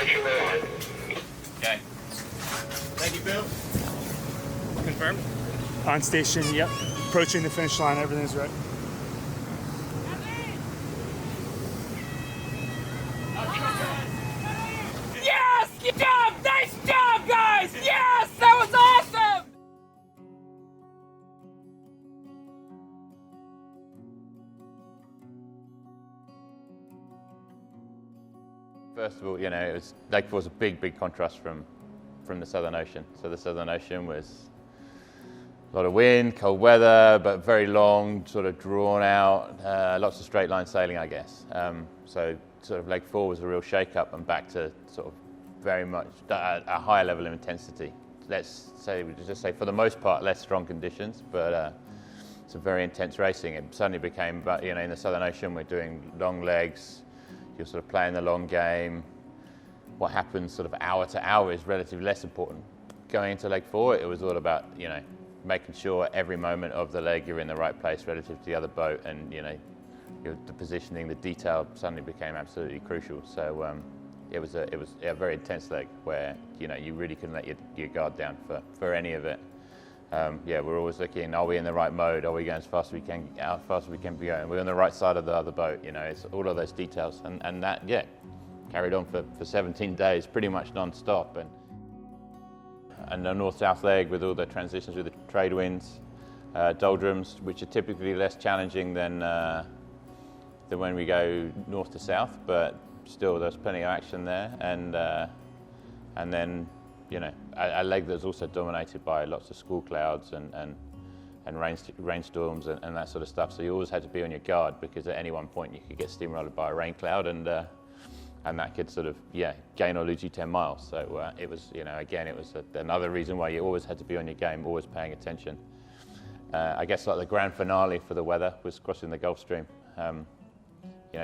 Okay. Thank you, Bill. Confirmed? On station, yep. Approaching the finish line, everything's right. Yes! Good job! Nice job, guys! Yes! That was awesome! First of all, Lake was a big contrast from the Southern Ocean. So the Southern Ocean was a lot of wind, cold weather, but very long, sort of drawn out, lots of straight line sailing, I guess. So sort of Lake 4 was a real shake-up and back to sort of very much a higher level of intensity. Let's say, for the most part, less strong conditions, but some very intense racing. It suddenly became, in the Southern Ocean, we're doing long legs, you're sort of playing the long game. What happens sort of hour to hour is relatively less important. Going into Lake 4, it was all about, making sure every moment of the leg you're in the right place relative to the other boat, and the positioning, the detail suddenly became absolutely crucial. So it was a very intense leg where you really couldn't let your guard down for any of it. We're always looking, are we in the right mode? Are we going as fast as we can? How fast we can be going? We're on the right side of the other boat. It's all of those details, and that carried on for 17 days, pretty much non-stop. And the north-south leg with all the transitions with the tradewinds, doldrums, which are typically less challenging than when we go north to south, but still there's plenty of action there. And then a leg that's also dominated by lots of squall clouds and rainstorms and that sort of stuff. So you always had to be on your guard, because at any one point you could get steamrolled by a rain cloud, and that could sort of gain or lose you 10 miles. So it was again, it was another reason why you always had to be on your game, always paying attention. I guess like the grand finale for the weather was crossing the Gulf Stream.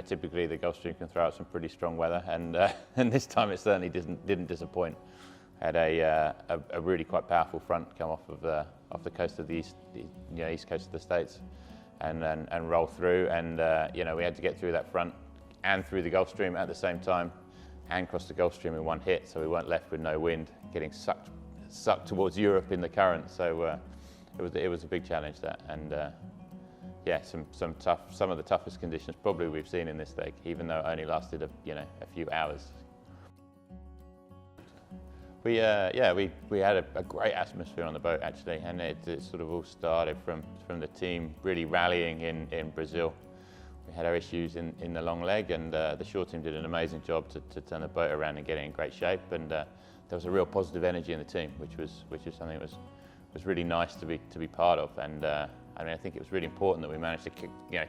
Typically the Gulf Stream can throw out some pretty strong weather, and this time it certainly didn't disappoint. Had a really quite powerful front come off the coast of the east coast of the States, and roll through, and we had to get through that front and through the Gulf Stream at the same time, and cross the Gulf Stream in one hit, so we weren't left with no wind, getting sucked towards Europe in the current. So it was a big challenge, that, and some of the toughest conditions probably we've seen in this leg, even though it only lasted a few hours. We had a great atmosphere on the boat, actually, and it sort of all started from the team really rallying in Brazil. We had our issues in the long leg, and the shore team did an amazing job to turn the boat around and get it in great shape. And there was a real positive energy in the team, which was something that was really nice to be part of. And I think it was really important that we managed to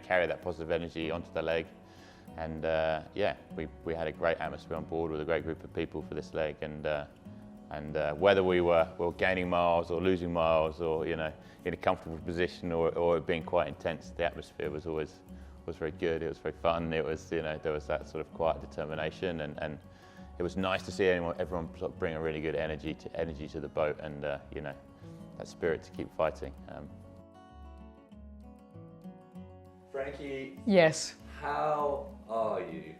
carry that positive energy onto the leg. And we had a great atmosphere on board with a great group of people for this leg. And whether we were gaining miles or losing miles, or in a comfortable position, or being quite intense, the atmosphere was very good. It was very fun. It was there was that sort of quiet determination, and it was nice to see everyone sort of bring a really good energy to the boat, and that spirit to keep fighting. Frankie. Yes. How are you?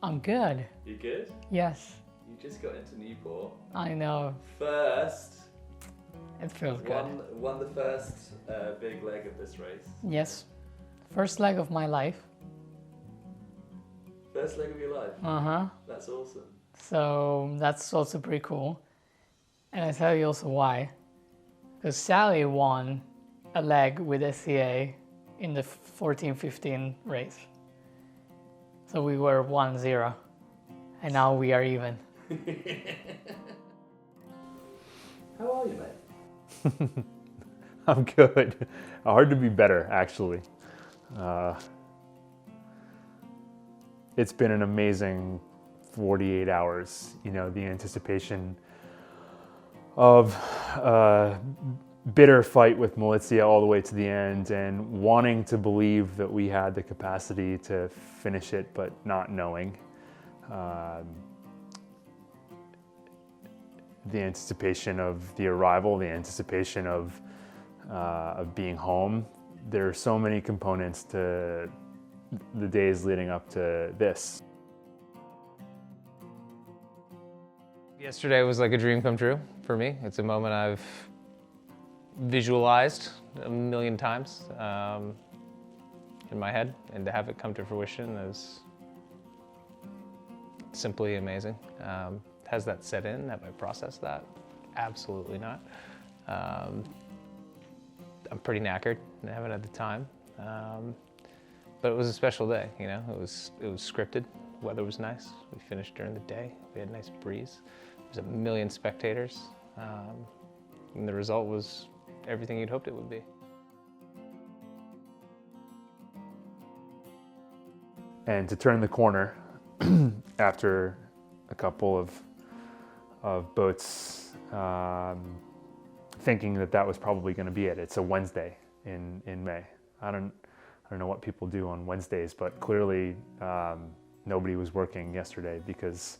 I'm good. You good? Yes. You just got into Newport. I know. First. It feels good. Won the first big leg of this race. Yes. First leg of my life. First leg of your life? Uh-huh. That's awesome. So that's also pretty cool. And I tell you also why. Because Sally won a leg with SCA in the 14-15 race. So we were 1-0. And now we are even. How are you, mate? I'm good. Hard to be better, actually. It's been an amazing 48 hours. The anticipation of a bitter fight with Malizia all the way to the end, and wanting to believe that we had the capacity to finish it, but not knowing. The anticipation of the arrival, the anticipation of being home. There are so many components to the days leading up to this. Yesterday was like a dream come true for me. It's a moment I've visualized a million times in my head, and to have it come to fruition is simply amazing. Has that set in? Have I processed that? Absolutely not. I'm pretty knackered and I haven't had the time. But it was a special day, you know. It was scripted. Weather was nice. We finished during the day. We had a nice breeze. There's a million spectators. And the result was everything you'd hoped it would be. And to turn the corner after a couple of boats thinking that was probably going to be it. It's a Wednesday in May. I don't know what people do on Wednesdays, but clearly nobody was working yesterday because,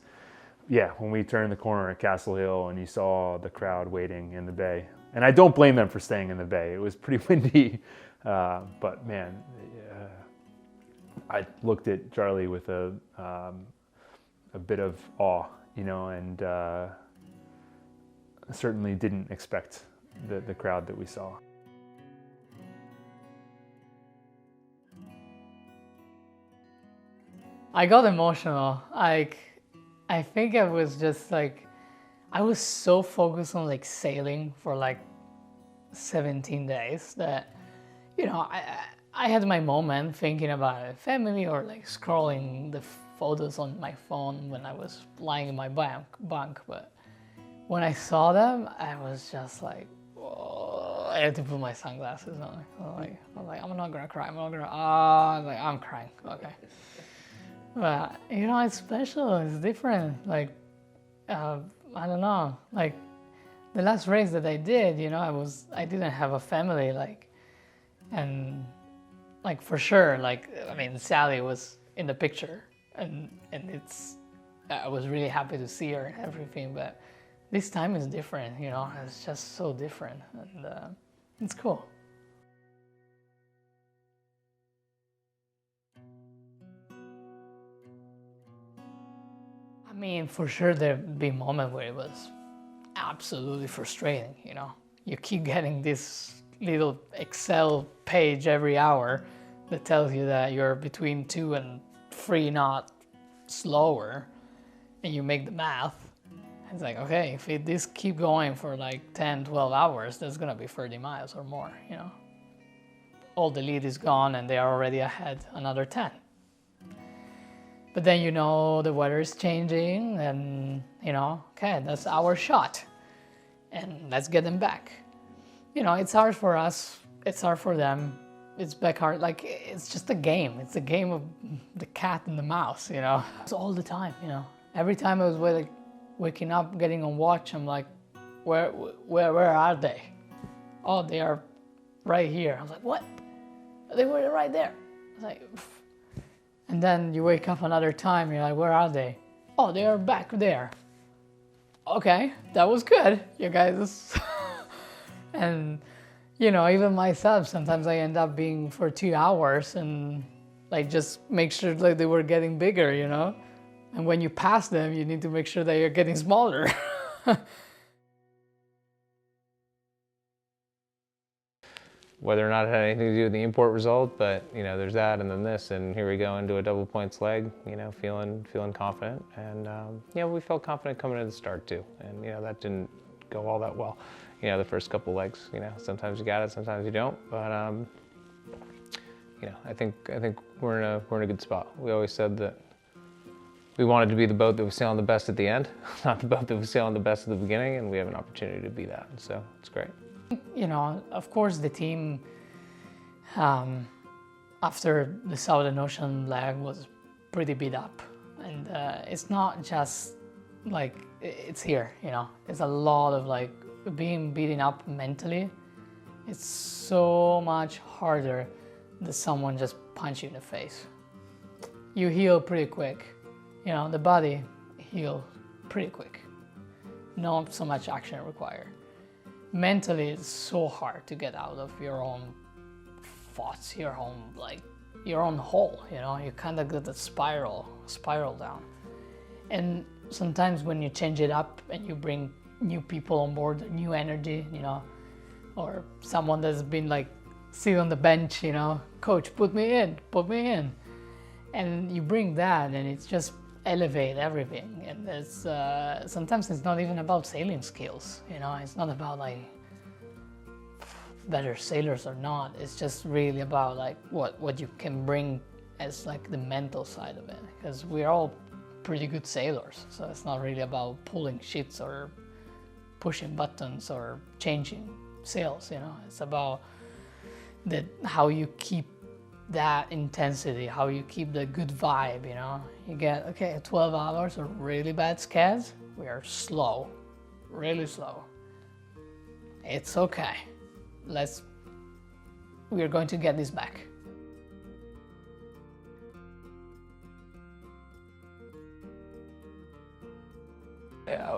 yeah, when we turned the corner at Castle Hill and you saw the crowd waiting in the bay, and I don't blame them for staying in the bay. It was pretty windy, but man, I looked at Charlie with a bit of awe, you know, and certainly didn't expect the crowd that we saw. I got emotional. Like, I think I was just like, I was so focused on like sailing for like 17 days that, you know, I had my moment thinking about family or like scrolling the photos on my phone when I was lying in my bunk. But when I saw them, I was just like, whoa. I had to put my sunglasses on. I'm like, I'm not gonna cry. I'm crying. Okay. But, you know, it's special, it's different. Like, I don't know, like the last race that I did, you know, I didn't have a family, like, and like for sure, like, I mean, Sally was in the picture and I was really happy to see her and everything, but this time is different, you know, it's just so different and it's cool. I mean, for sure there'd be a moment where it was absolutely frustrating, you know. You keep getting this little Excel page every hour that tells you that you're between 2 and 3 knots slower, and you make the math. It's like, okay, if this keep going for like 10, 12 hours, that's gonna be 30 miles or more, you know. All the lead is gone and they are already ahead another 10. But then, you know, the weather is changing and, you know, okay, that's our shot and let's get them back. You know, it's hard for us, it's hard for them, it's back hard, like, it's just a game. It's a game of the cat and the mouse, you know. It's all the time, you know. Every time I was waking up, getting on watch, I'm like, where are they? Oh, they are right here. I was like, what? They were right there. I was like, pff. And then you wake up another time, you're like, where are they? Oh, they are back there. Okay, that was good, you guys. And, you know, even myself, sometimes I end up being for 2 hours and like just make sure like they were getting bigger, you know? And when you pass them, you need to make sure that you're getting smaller. Whether or not it had anything to do with the import result, but you know, there's that and then this, and here we go into a double points leg, you know, feeling confident. And you know, we felt confident coming into the start too. And you know, that didn't go all that well. You know, the first couple legs, you know, sometimes you got it, sometimes you don't. But you know, I think we're in a good spot. We always said that we wanted to be the boat that was sailing the best at the end, not the boat that was sailing the best at the beginning, and we have an opportunity to be that. So it's great. You know, of course the team, after the Southern Ocean leg was pretty beat up. And it's not just like, it's here, you know. It's a lot of like being beaten up mentally. It's so much harder than someone just punch you in the face. You heal pretty quick. You know, the body heals pretty quick. Not so much action required. Mentally, it's so hard to get out of your own thoughts, your own hole, you know, you kind of get the spiral down. And sometimes when you change it up and you bring new people on board, new energy, you know, or someone that's been like sit on the bench, you know, coach, put me in, and you bring that, and it's just elevate everything. And it's sometimes it's not even about sailing skills, you know, it's not about like better sailors or not. It's just really about like what you can bring as like the mental side of it, because we're all pretty good sailors, so it's not really about pulling sheets or pushing buttons or changing sails, you know. It's about how you keep that intensity, how you keep the good vibe, you know. You get, okay, 12 hours of really bad scads, we are slow, really slow. It's okay. We are going to get this back.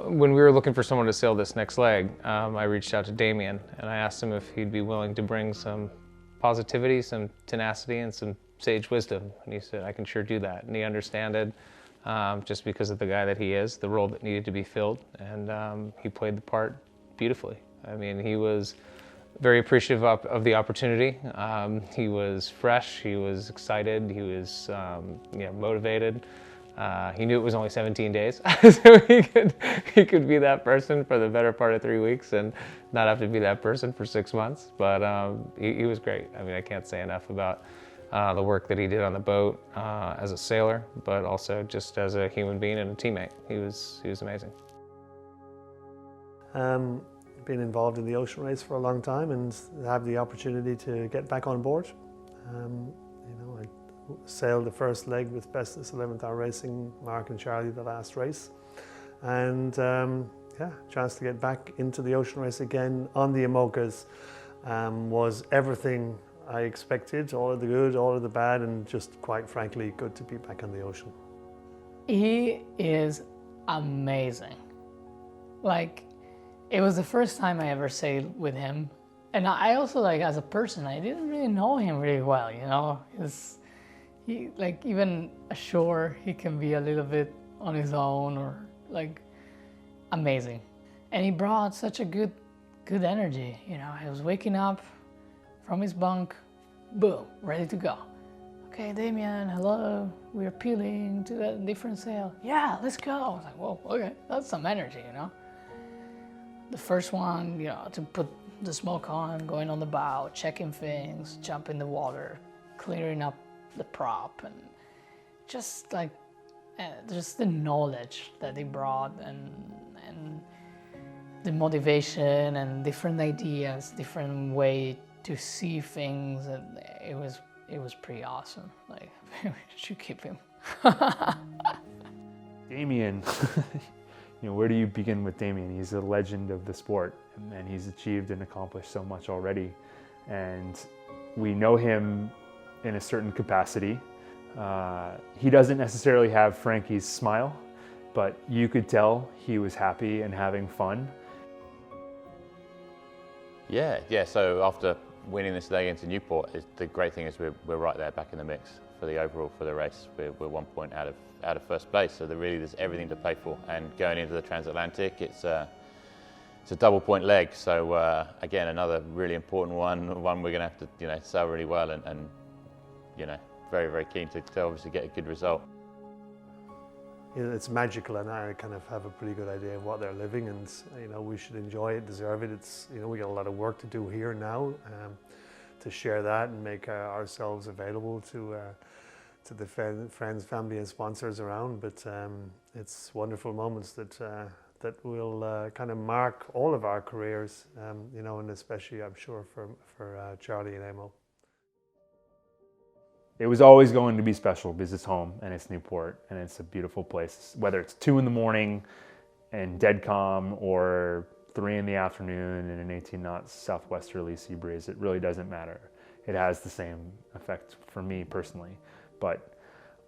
When we were looking for someone to sail this next leg, I reached out to Damien and I asked him if he'd be willing to bring some positivity, some tenacity, and some sage wisdom. And he said, I can sure do that. And he understood, just because of the guy that he is, the role that needed to be filled. And he played the part beautifully. I mean, he was very appreciative of the opportunity. He was fresh, he was excited, he was motivated. He knew it was only 17 days, so he could be that person for the better part of 3 weeks and not have to be that person for 6 months. But he was great. I mean, I can't say enough about the work that he did on the boat as a sailor, but also just as a human being and a teammate. He was amazing. Been involved in the ocean race for a long time and have the opportunity to get back on board. I sailed the first leg with Bestest 11th Hour Racing, Mark and Charlie, the last race. And chance to get back into the ocean race again on the Imokas was everything I expected, all of the good, all of the bad, and just quite frankly, good to be back on the ocean. He is amazing. Like, it was the first time I ever sailed with him. And I also, like, as a person, I didn't really know him really well, you know? He, like, even ashore, he can be a little bit on his own, or, like, amazing. And he brought such a good energy, you know? He was waking up from his bunk, boom, ready to go. Okay, Damien, hello, we're peeling to a different sail. Yeah, let's go. I was like, whoa, okay, that's some energy, you know? The first one, you know, to put the smoke on, going on the bow, checking things, jump in the water, clearing up the prop, and just like, just the knowledge that he brought, and the motivation and different ideas, different way to see things, and it was pretty awesome. Like, we should keep him. Damien, you know, where do you begin with Damien? He's a legend of the sport, and he's achieved and accomplished so much already. And we know him in a certain capacity. He doesn't necessarily have Frankie's smile, but you could tell he was happy and having fun. Yeah. So after winning this leg into Newport, the great thing is we're right there back in the mix for the overall for the race. We're 1 point out of first place, so there's everything to play for. And going into the transatlantic, it's a double point leg. So again, another really important one we're going to have to sail really well, and very, very keen to obviously get a good result. It's magical, and I kind of have a pretty good idea of what they're living, and we should enjoy it, deserve it. It's we got a lot of work to do here now to share that and make ourselves available to the friends, family, and sponsors around. But it's wonderful moments that will kind of mark all of our careers, and especially I'm sure for Charlie and Amo. It was always going to be special because it's home and it's Newport and it's a beautiful place. Whether it's 2 a.m. and dead calm or 3 p.m. in an 18 knots southwesterly sea breeze, it really doesn't matter. It has the same effect for me personally. But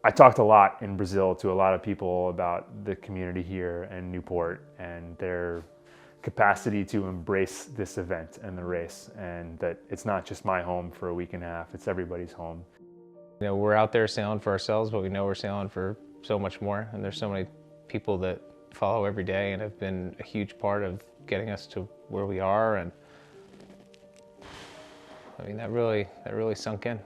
I talked a lot in Brazil to a lot of people about the community here and Newport and their capacity to embrace this event and the race, and that it's not just my home for a week and a half, it's everybody's home. We're out there sailing for ourselves, but we know we're sailing for so much more, and there's so many people that follow every day and have been a huge part of getting us to where we are. And I mean, that really sunk in.